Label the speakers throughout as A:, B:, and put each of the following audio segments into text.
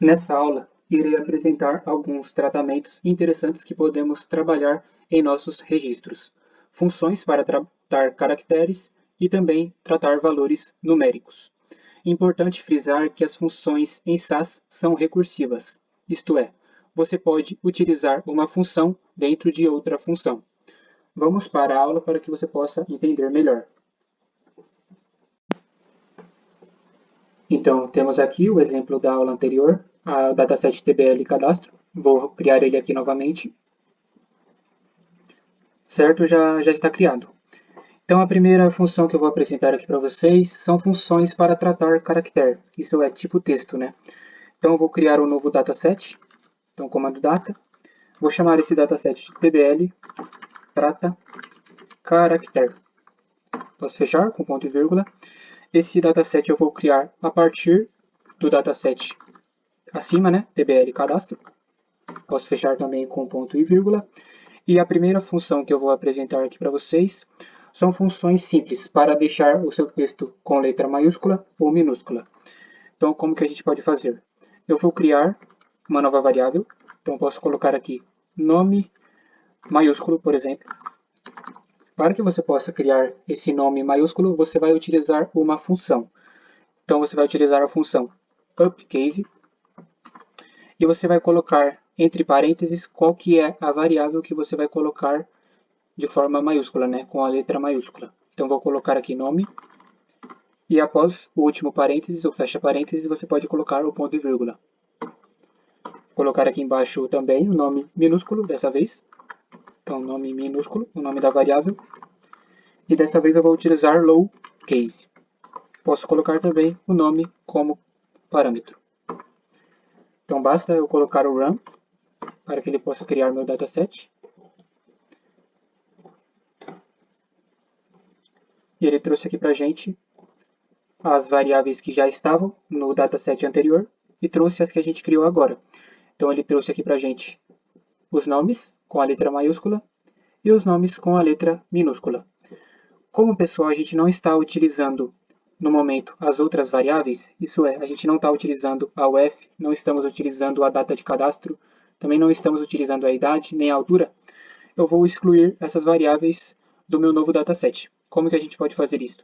A: Nessa aula, irei apresentar alguns tratamentos interessantes que podemos trabalhar em nossos registros, funções para tratar caracteres e também tratar valores numéricos. Importante frisar que as funções em SAS são recursivas, isto é, você pode utilizar uma função dentro de outra função. Vamos para a aula para que você possa entender melhor. Então, temos aqui o exemplo da aula anterior, a dataset TBL cadastro. Vou criar ele aqui novamente. Certo? Já está criado. Então, a primeira função que eu vou apresentar aqui para vocês são funções para tratar caractere. Isso é tipo texto, né? Então, eu vou criar um novo dataset. Então, comando data. Vou chamar esse dataset de TBL trata caractere. Posso fechar com ponto e vírgula. Esse dataset eu vou criar a partir do dataset acima, né? TBL cadastro. Posso fechar também com ponto e vírgula. E a primeira função que eu vou apresentar aqui para vocês são funções simples para deixar o seu texto com letra maiúscula ou minúscula. Então, como que a gente pode fazer? Eu vou criar uma nova variável. Então, posso colocar aqui nome maiúsculo, por exemplo. Para que você possa criar esse nome maiúsculo, você vai utilizar uma função. Então, você vai utilizar a função uppercase e você vai colocar entre parênteses qual que é a variável que você vai colocar de forma maiúscula, né, com a letra maiúscula. Então, vou colocar aqui nome e após o último parênteses ou fecha parênteses, você pode colocar o ponto e vírgula. Vou colocar aqui embaixo também o nome minúsculo dessa vez. Então, nome minúsculo, o nome da variável. E dessa vez eu vou utilizar lowercase. Posso colocar também o nome como parâmetro. Então, basta eu colocar o run para que ele possa criar meu dataset. E ele trouxe aqui para a gente as variáveis que já estavam no dataset anterior e trouxe as que a gente criou agora. Então, ele trouxe aqui para a gente os nomes com a letra maiúscula e os nomes com a letra minúscula. Como, pessoal, a gente não está utilizando no momento as outras variáveis, isso é, a gente não está utilizando a UF, não estamos utilizando a data de cadastro, também não estamos utilizando a idade nem a altura, eu vou excluir essas variáveis do meu novo dataset. Como que a gente pode fazer isso?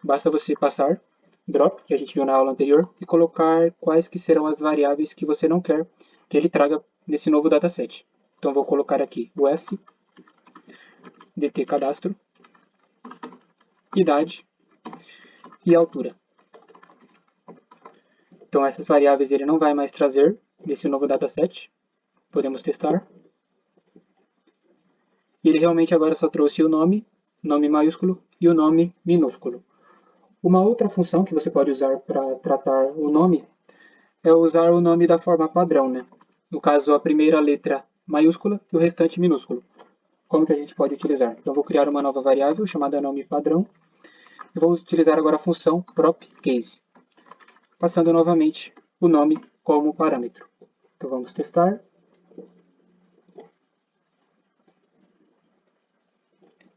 A: Basta você passar drop, que a gente viu na aula anterior, e colocar quais que serão as variáveis que você não quer que ele traga nesse novo dataset. Então, vou colocar aqui o f, dt cadastro, idade e altura. Então, essas variáveis ele não vai mais trazer nesse novo dataset. Podemos testar. E ele realmente agora só trouxe o nome maiúsculo e o nome minúsculo. Uma outra função que você pode usar para tratar o nome é usar o nome da forma padrão, né? No caso, a primeira letra maiúscula e o restante minúsculo. Como que a gente pode utilizar? Então, vou criar uma nova variável chamada nome padrão e vou utilizar agora a função propCase, passando novamente o nome como parâmetro. Então, vamos testar.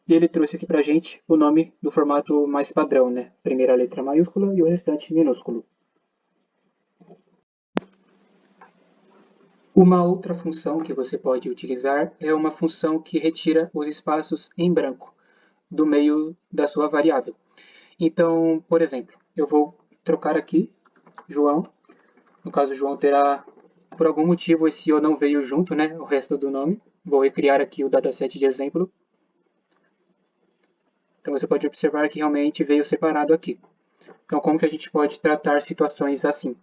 A: E ele trouxe aqui para a gente o nome do formato mais padrão, né? Primeira letra maiúscula e o restante minúsculo. Uma outra função que você pode utilizar é uma função que retira os espaços em branco do meio da sua variável. Então, por exemplo, eu vou trocar aqui João. No caso, João terá, por algum motivo, esse O não veio junto, né? O resto do nome. Vou recriar aqui o dataset de exemplo. Então, você pode observar que realmente veio separado aqui. Então, como que a gente pode tratar situações assim?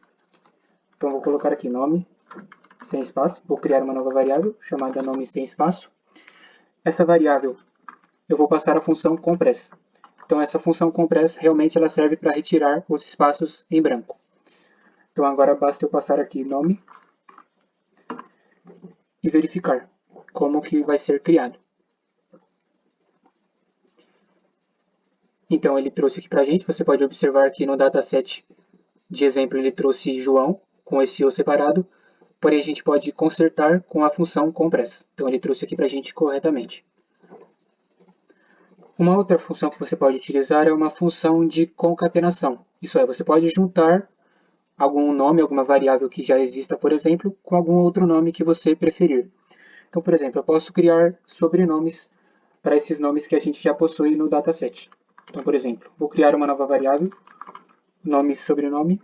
A: Então, vou colocar aqui nome sem espaço. Vou criar uma nova variável chamada nome sem espaço. Essa variável eu vou passar a função compress. Então, essa função compress realmente ela serve para retirar os espaços em branco. Então, agora basta eu passar aqui nome e verificar como que vai ser criado. Então, ele trouxe aqui para a gente, você pode observar que no dataset de exemplo ele trouxe João com esse O separado, porém a gente pode consertar com a função compress. Então, ele trouxe aqui para a gente corretamente. Uma outra função que você pode utilizar é uma função de concatenação. Isso é, você pode juntar algum nome, alguma variável que já exista, por exemplo, com algum outro nome que você preferir. Então, por exemplo, eu posso criar sobrenomes para esses nomes que a gente já possui no dataset. Então, por exemplo, vou criar uma nova variável, nome e sobrenome.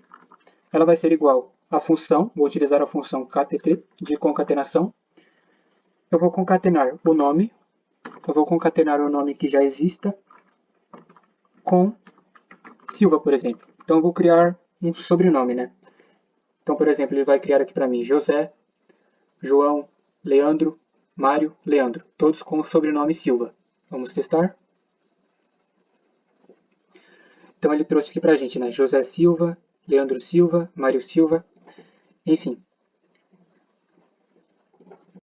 A: Ela vai ser igual à função, vou utilizar a função ktt de concatenação. Eu vou concatenar o nome, eu vou concatenar o nome que já exista com Silva, por exemplo. Então, eu vou criar um sobrenome, né? Então, por exemplo, ele vai criar aqui para mim José, João, Leandro, Mário, Leandro, todos com o sobrenome Silva. Vamos testar? Então ele trouxe aqui para a gente, né? José Silva, Leandro Silva, Mário Silva, enfim.